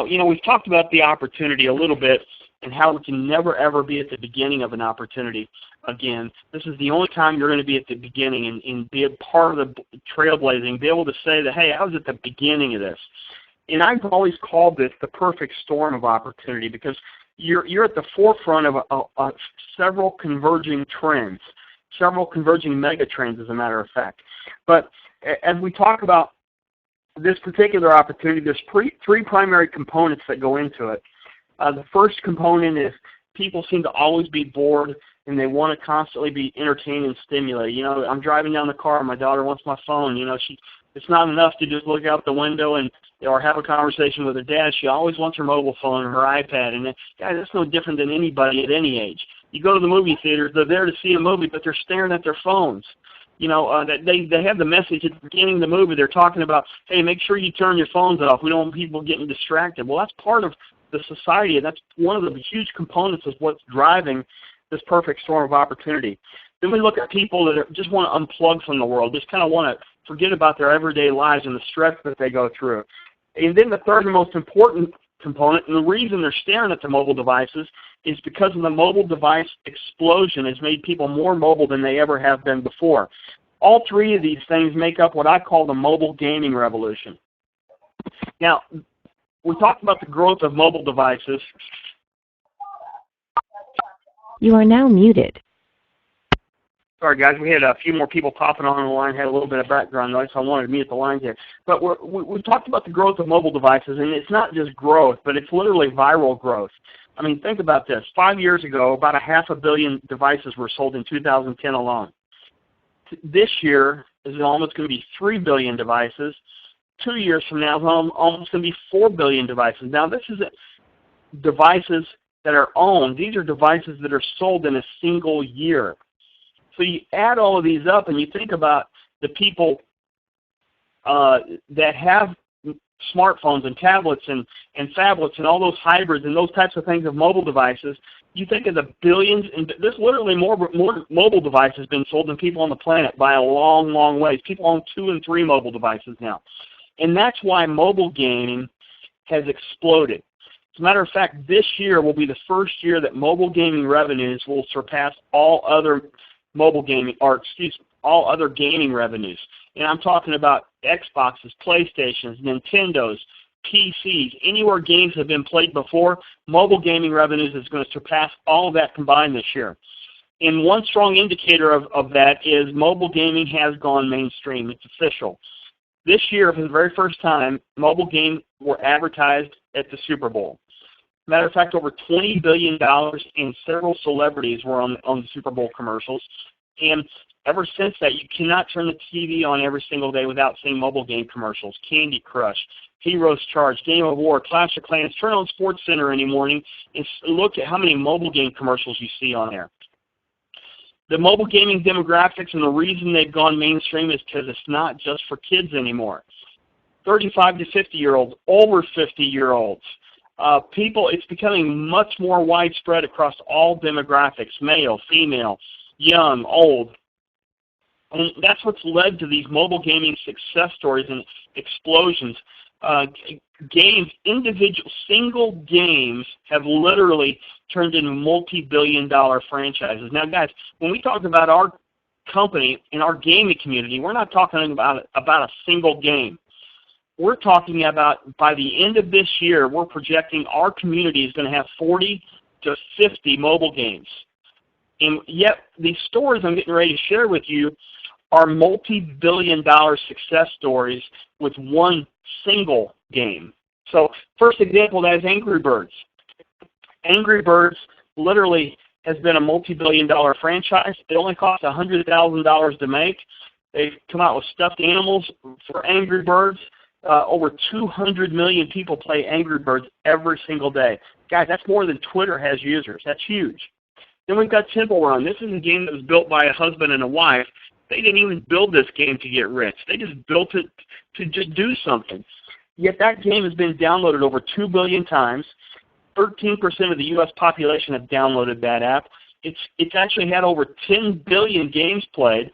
we've talked about the opportunity a little bit and how we can never, ever be at the beginning of an opportunity again. This is the only time you're going to be at the beginning and be a part of the trailblazing, be able to say that, hey, I was at the beginning of this. And I've always called this the perfect storm of opportunity because you're at the forefront of several converging trends, several converging mega trends, as a matter of fact. But as we talk about this particular opportunity, there's three primary components that go into it. The first component is people seem to always be bored and they want to constantly be entertained and stimulated. I'm driving down the car and my daughter wants my phone. It's not enough to just look out the window or have a conversation with her dad. She always wants her mobile phone or her iPad. And that's no different than anybody at any age. You go to the movie theaters, they're there to see a movie, but they're staring at their phones. They have the message at the beginning of the movie. They're talking about, hey, make sure you turn your phones off. We don't want people getting distracted. Well, that's part of the society, and that's one of the huge components of what's driving this perfect storm of opportunity. Then we look at people that just want to unplug from the world, just kind of want to forget about their everyday lives and the stress that they go through. And then the third and most important component, and the reason they're staring at the mobile devices is because of the mobile device explosion has made people more mobile than they ever have been before. All three of these things make up what I call the mobile gaming revolution. Now, we talked about the growth of mobile devices. You are now muted. Sorry, guys, we had a few more people popping on the line, had a little bit of background noise, so I wanted to mute the lines here. But we've talked about the growth of mobile devices, and it's not just growth, but it's literally viral growth. I mean, think about this. 5 years ago, about 500 million devices were sold in 2010 alone. This year is almost going to be 3 billion devices. 2 years from now, it's almost going to be 4 billion devices. Now, this isn't devices that are owned. These are devices that are sold in a single year. So you add all of these up and you think about the people that have smartphones and tablets and phablets and all those hybrids and those types of things of mobile devices. You think of the billions, and there's literally more mobile devices being sold than people on the planet by a long, long ways. People own 2 and 3 mobile devices now. And that's why mobile gaming has exploded. As a matter of fact, this year will be the first year that mobile gaming revenues will surpass all other all other gaming revenues. And I'm talking about Xboxes, PlayStations, Nintendos, PCs, anywhere games have been played before, mobile gaming revenues is going to surpass all of that combined this year. And one strong indicator of that is mobile gaming has gone mainstream. It's official. This year, for the very first time, mobile games were advertised at the Super Bowl. Matter of fact, over $20 billion and several celebrities were on the Super Bowl commercials. And ever since that, you cannot turn the TV on every single day without seeing mobile game commercials. Candy Crush, Heroes Charge, Game of War, Clash of Clans. Turn on SportsCenter any morning and look at how many mobile game commercials you see on there. The mobile gaming demographics and the reason they've gone mainstream is because it's not just for kids anymore. 35 to 50-year-olds, over 50-year-olds. People, it's becoming much more widespread across all demographics, male, female, young, old. And that's what's led to these mobile gaming success stories and explosions. Individual single games have literally turned into multi-billion-dollar franchises. Now, guys, when we talk about our company and our gaming community, we're not talking about a single game. We're talking about by the end of this year, we're projecting our community is going to have 40 to 50 mobile games. And yet, these stories I'm getting ready to share with you are multi-billion-dollar success stories with one single game. So, first example, that is Angry Birds. Angry Birds literally has been a multi-billion-dollar franchise. It only costs $100,000 to make. They've come out with stuffed animals for Angry Birds. Over 200 million people play Angry Birds every single day. Guys, that's more than Twitter has users. That's huge. Then we've got Temple Run. This is a game that was built by a husband and a wife. They didn't even build this game to get rich. They just built it to just do something. Yet that game has been downloaded over 2 billion times. 13% of the U.S. population have downloaded that app. It's actually had over 10 billion games played,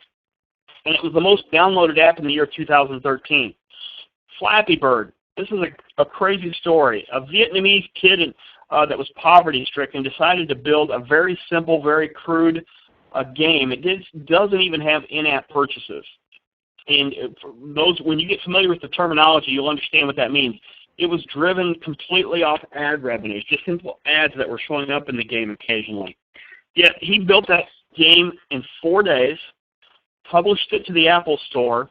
and it was the most downloaded app in the year 2013. Flappy Bird. This is a crazy story. A Vietnamese kid that was poverty-stricken decided to build a very simple, very crude game. It doesn't even have in-app purchases. And for those, when you get familiar with the terminology, you'll understand what that means. It was driven completely off ad revenues, just simple ads that were showing up in the game occasionally. Yet he built that game in 4 days, published it to the Apple Store,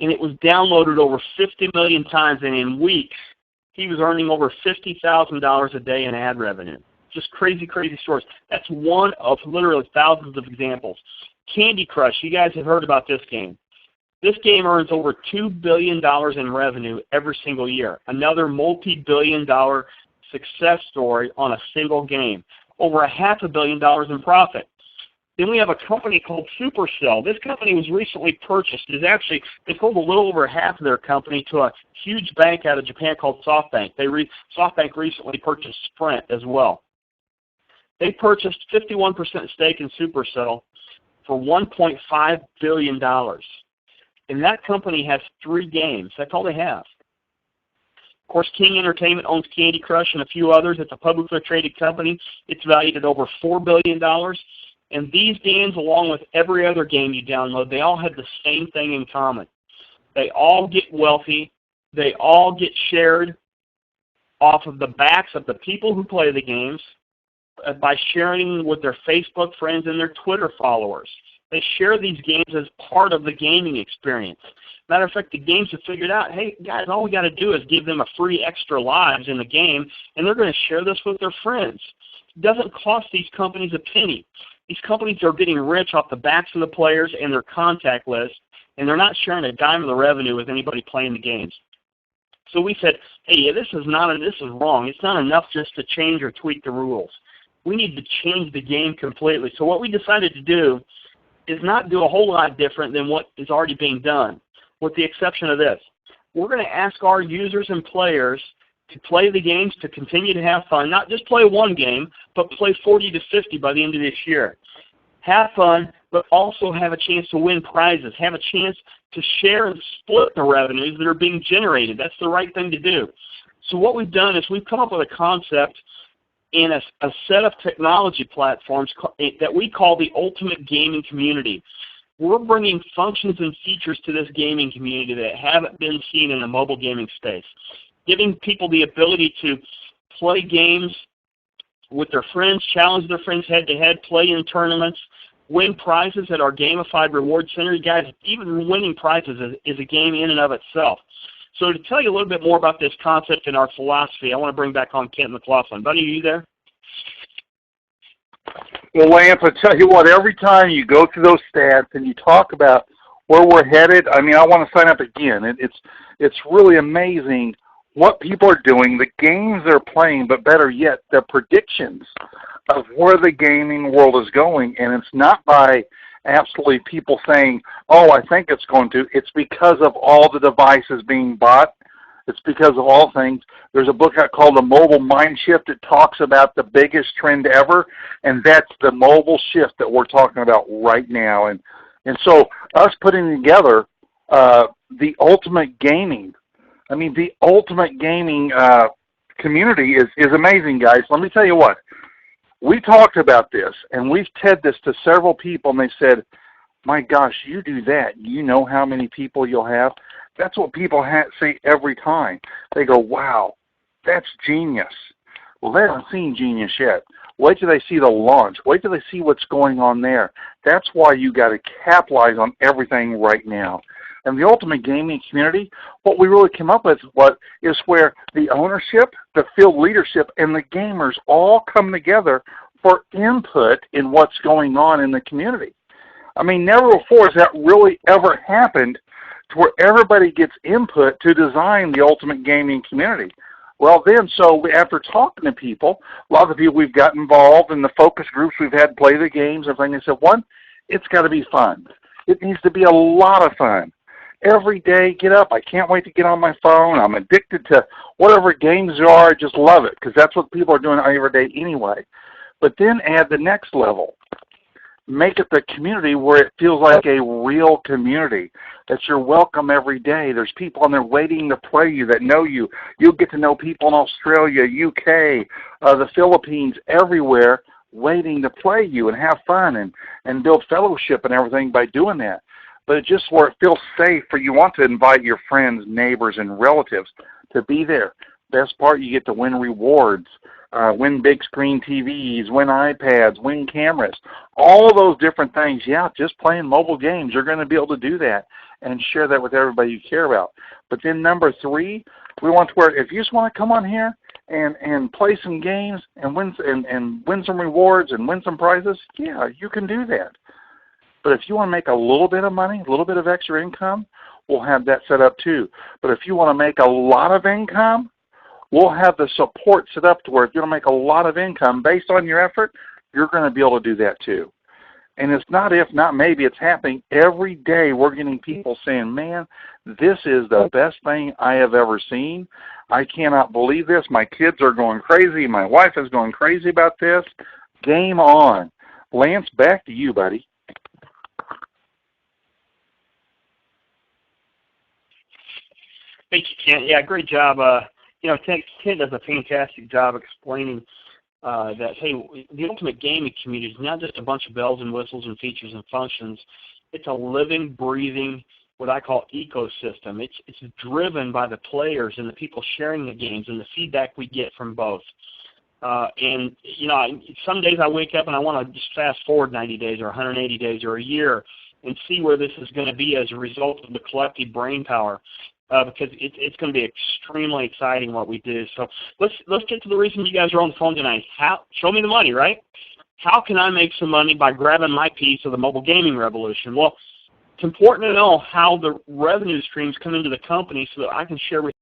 and it was downloaded over 50 million times, and in weeks, he was earning over $50,000 a day in ad revenue. Just crazy, crazy stories. That's one of literally thousands of examples. Candy Crush, you guys have heard about this game. This game earns over $2 billion in revenue every single year. Another multi-billion-dollar success story on a single game. Over $500 million in profit. Then we have a company called Supercell. This company was recently purchased. They sold a little over half of their company to a huge bank out of Japan called SoftBank. SoftBank recently purchased Sprint as well. They purchased 51% stake in Supercell for $1.5 billion. And that company has 3 games. That's all they have. Of course, King Entertainment owns Candy Crush and a few others. It's a publicly traded company. It's valued at over $4 billion. And these games, along with every other game you download, they all have the same thing in common. They all get wealthy. They all get shared off of the backs of the people who play the games by sharing with their Facebook friends and their Twitter followers. They share these games as part of the gaming experience. Matter of fact, the games have figured out, hey, guys, all we got to do is give them a free extra lives in the game, and they're going to share this with their friends. It doesn't cost these companies a penny. These companies are getting rich off the backs of the players and their contact list, and they're not sharing a dime of the revenue with anybody playing the games. So we said, hey, this is wrong. It's not enough just to change or tweak the rules. We need to change the game completely. So what we decided to do is not do a whole lot different than what is already being done, with the exception of this. We're going to ask our users and players to play the games, to continue to have fun, not just play one game, but play 40 to 50 by the end of this year. Have fun, but also have a chance to win prizes, have a chance to share and split the revenues that are being generated. That's the right thing to do. So what we've done is we've come up with a concept in a set of technology platforms that we call the Ultimate Gaming Community. We're bringing functions and features to this gaming community that haven't been seen in the mobile gaming space, giving people the ability to play games with their friends, challenge their friends head-to-head, play in tournaments, win prizes at our gamified reward center. Guys, even winning prizes is a game in and of itself. So to tell you a little bit more about this concept and our philosophy, I want to bring back on Kent McLaughlin. Buddy, are you there? Well, Lance, I tell you what, every time you go through those stats and you talk about where we're headed, I mean, I want to sign up again. It's really amazing what people are doing, the games they're playing, but better yet, the predictions of where the gaming world is going. And it's not by absolutely people saying, oh, I think it's going to. It's because of all the devices being bought. It's because of all things. There's a book out called The Mobile Mind Shift that talks about the biggest trend ever, and that's the mobile shift that we're talking about right now. And so us putting together the ultimate gaming, I mean, the ultimate gaming community is amazing, guys. Let me tell you what. We talked about this, and we've said this to several people, and they said, my gosh, you do that. You know how many people you'll have? That's what people say every time. They go, wow, that's genius. Well, they haven't seen genius yet. Wait till they see the launch. Wait till they see what's going on there. That's why you got to capitalize on everything right now. And the Ultimate Gaming Community, what we really came up with is where the ownership, the field leadership, and the gamers all come together for input in what's going on in the community. I mean, never before has that really ever happened to where everybody gets input to design the Ultimate Gaming Community. Well, then, so after talking to people, a lot of the people we've got involved in the focus groups we've had play the games, everything, they said, one, it's got to be fun. It needs to be a lot of fun. Every day, get up. I can't wait to get on my phone. I'm addicted to whatever games there are. I just love it because that's what people are doing every day anyway. But then add the next level. make it the community where it feels like a real community, that you're welcome every day. There's people on there waiting to play you that know you. You'll get to know people in Australia, UK, the Philippines, everywhere, waiting to play you and have fun and build fellowship and everything by doing that. But it's just where it feels safe for you want to invite your friends, neighbors, and relatives to be there. Best part, you get to win rewards. Win big screen TVs, win iPads, win cameras, all of those different things. Yeah, just playing mobile games, you're going to be able to do that and share that with everybody you care about. But then number 3, we want to where if you just want to come on here and play some games and win some rewards and win some prizes, yeah, you can do that. But if you want to make a little bit of money, a little bit of extra income, we'll have that set up too. But if you want to make a lot of income, we'll have the support set up to where if you're going to make a lot of income based on your effort, you're going to be able to do that too. And it's not if, not maybe, it's happening every day. We're getting people saying, man, this is the best thing I have ever seen. I cannot believe this. My kids are going crazy. My wife is going crazy about this. Game on. Lance, back to you, buddy. Thank you, Kent. Yeah, great job. Kent does a fantastic job explaining that, hey, the Ultimate Gaming community is not just a bunch of bells and whistles and features and functions. It's a living, breathing, what I call ecosystem. It's driven by the players and the people sharing the games and the feedback we get from both. Some days I wake up and I want to just fast forward 90 days or 180 days or a year and see where this is going to be as a result of the collective brain power. Because it's going to be extremely exciting what we do. So let's get to the reason you guys are on the phone tonight. Show me the money, right? How can I make some money by grabbing my piece of the mobile gaming revolution? Well, it's important to know how the revenue streams come into the company so that I can share with